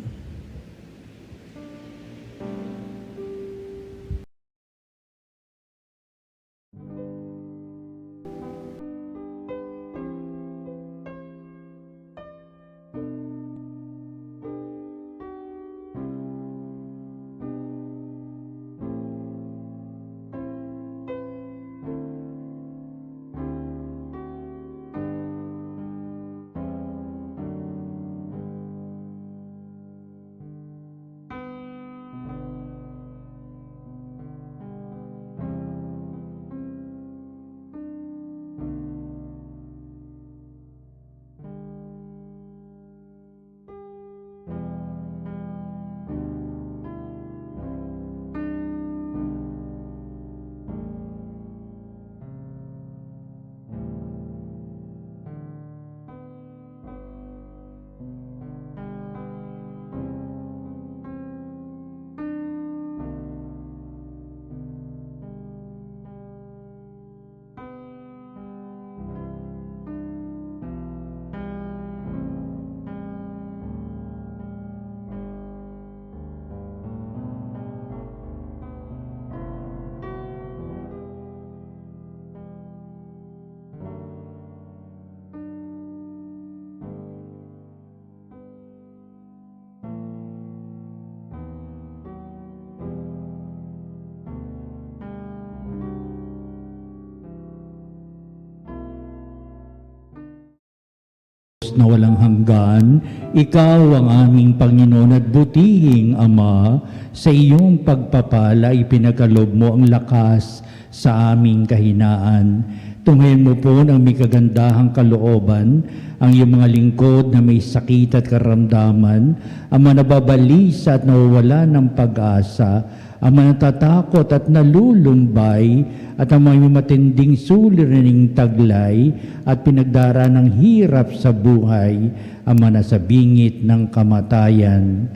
S3: na walang hanggan, Ikaw ang aming Panginoon at butihing Ama, sa iyong pagpapala ipinagkaloob mo ang lakas sa aming kahinaan. Tunghayan mo po ng may kagandahang kalooban ang iyong mga lingkod na may sakit at karamdaman, ang mga nababalisa at nawawala ng pag-asa, ang mga natatakot at nalulumbay, at ang mga matinding suliraning taglay at pinagdara ng hirap sa buhay, ang mga nasa bingit ng kamatayan.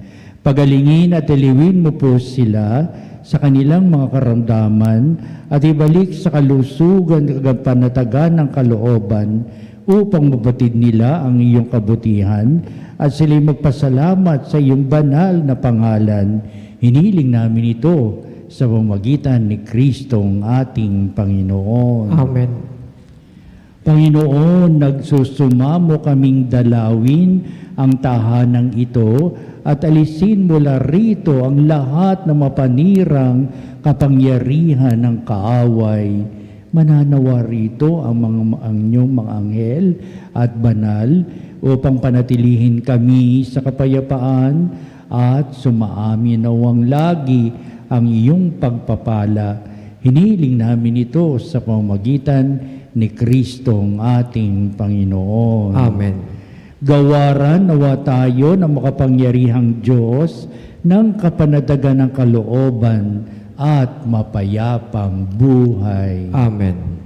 S3: Pagalingin at iliwin mo po sila sa kanilang mga karamdaman at ibalik sa kalusugan at panatagan ng kalooban upang mabatid nila ang iyong kabutihan at sila'y magpasalamat sa iyong banal na pangalan. Hiniling namin ito sa pamamagitan ni Kristong ating Panginoon.
S4: Amen.
S3: Panginoon, nagsusumamo kaming dalawin ang tahanang ito at alisin mula rito ang lahat ng mapanirang kapangyarihan ng kaaway. Mananawa rito ang inyong mga anghel at banal upang panatilihin kami sa kapayapaan at sumaamin nawang lagi ang iyong pagpapala. Hiniling namin ito sa pamamagitan ni Kristong ating Panginoon.
S4: Amen.
S3: Gawaran nawa tayo ng makapangyarihang Diyos ng kapanatagan ng kalooban at mapayapang buhay.
S4: Amen.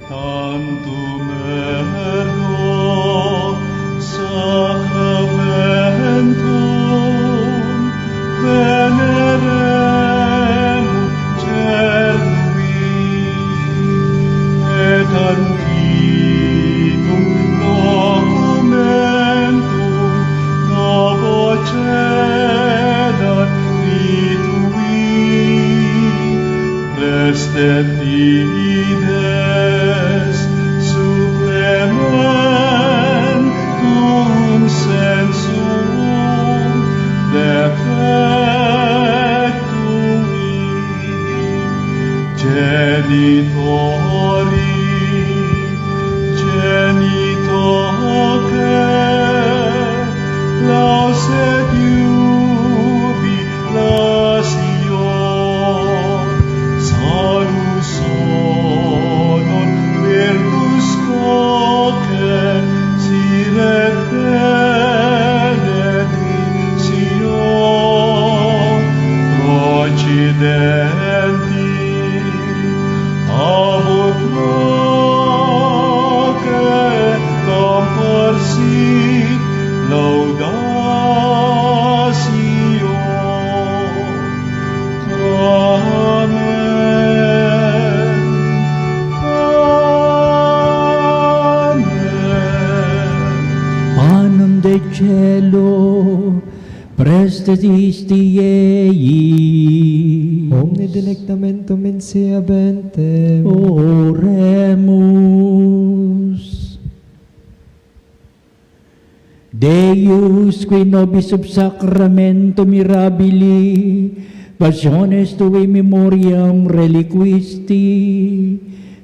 S2: Tantum ergo sacramentum veneremur cervi et antiquum documentum novo cedat vitui restet ides supplementum sensum defectui genitori genitoque lauset jubilatio salus honor virtus coque sire benedictio procidenti abut noce comparsit laudatio. Amen. Amen.
S3: Panem de cielo, prestes isti ei.
S4: Omne delectamentum in sea bentem.
S3: Oremus. Deus, qui nobis sub sacramento mirabili, passiones tui memoriam reliquisti,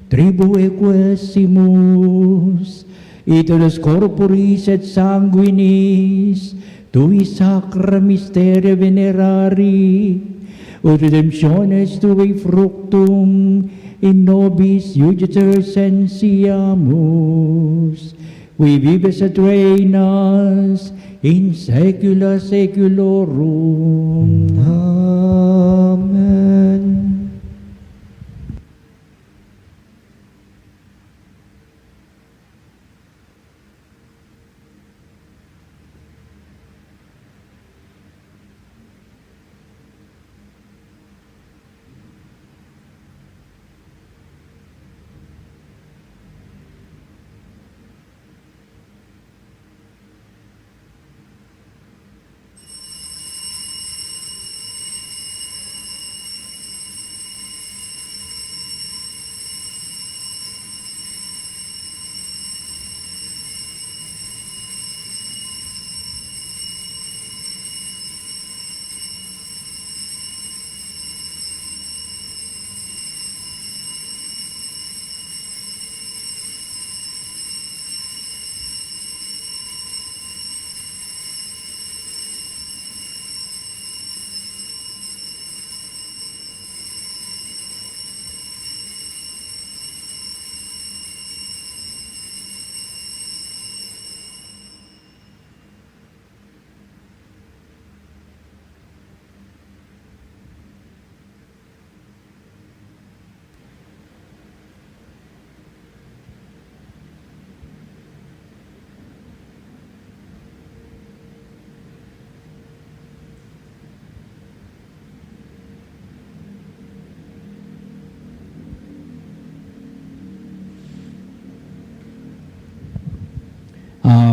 S3: tribue quesimus, iteros corporis et sanguinis, tui sacra mysteria venerari, ut redemptiones tui fructum in nobis iuditor sensiamus, qui vives et reinas in saecula saeculorum.
S4: Amen.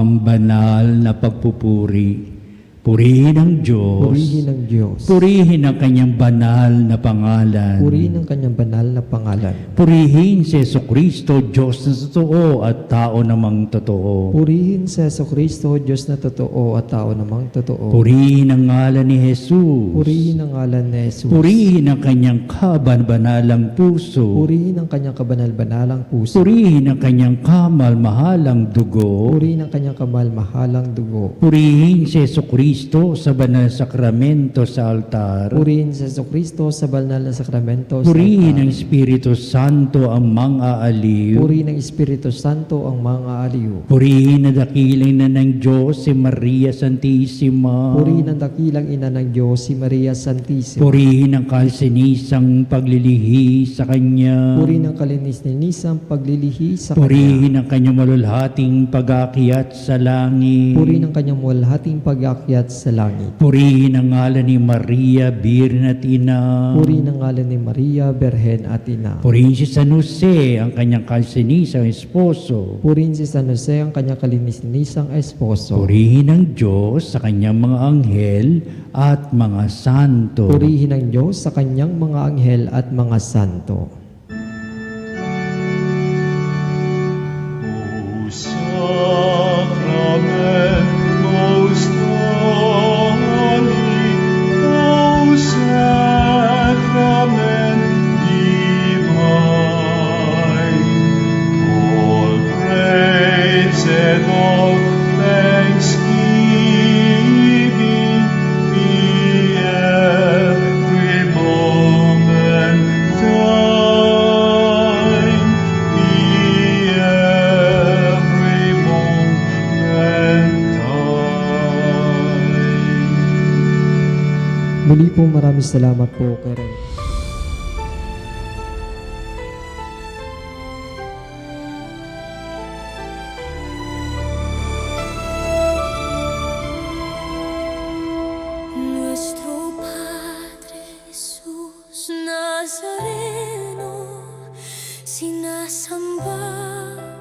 S3: ang banal na pagpupuri. Purihin ang Diyos.
S4: Purihin ang Diyos.
S3: Purihin ang kanyang banal na pangalan.
S4: Purihin ang kanyang banal na pangalan.
S3: Purihin si Jesucristo, Diyos na totoo at tao namang totoo.
S4: Purihin si Jesucristo, Diyos na totoo at tao namang totoo.
S3: Purihin ang ngalan ni Jesus.
S4: Purihin ang ngalan ni Jesus.
S3: Purihin ang kanyang kaban-banalang puso.
S4: Purihin ang kanyang kabanal-banalang puso.
S3: Purihin ang kanyang kamal-mahalang dugo.
S4: Purihin ang kanyang kamal-mahalang dugo.
S3: Purihin si Jesucristo sa banal na sakramento sa altar.
S4: Purihin si Jesucristo sa banal na sakramento sa
S3: Purihin
S4: altar.
S3: ng Espiritu Santo ang mga aliw.
S4: Purihin ng Espiritu Santo ang mga aliw.
S3: Purihin na dakilang ina ng Diyos si Maria Santissima.
S4: Purihin ang dakilang ina ng Diyos, si Maria Santissima.
S3: Purihin ang kalsinisang paglilihi sa Kanya.
S4: Purihin ang kalinis-ninisang paglilihi sa Kanya.
S3: Purihin ang kanyang malulhating pag-aakyat sa langit.
S4: Purihin ang kanyang walhating pag-aakyat sa langit.
S3: Purihin ang ngalan ni Maria, Birhen at Ina.
S4: Purihin ang ngalan ni Maria, Berhen at Ina.
S3: Purihin si San Jose, ang kanyang kalsinisang esposo.
S4: Purihin si San Jose, ang kanyang kalinis-ninisang esposo.
S3: Purihin ang Diyos sa kanyang mga anghel at mga santo.
S4: Purihin ang Diyos sa kanyang mga anghel at mga santo.
S2: O Sacrament most holy, O Sacrament divine, all praise and all thanksgiving be every moment thine, be every moment thine.
S4: Muli po maraming salamat po kay Ren.
S1: Nuestro Padre Jesús Nazareno, sinasamba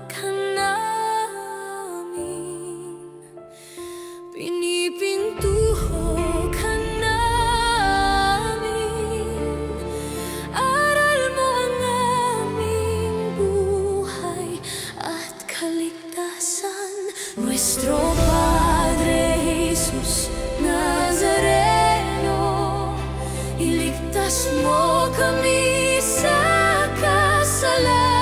S1: ka namin, pinipintuho ka namin, aral mo ang aming buhay at kaligtasan. Nuestro Padre Jesus Nazareno, iligtas mo kami sa kasalanan.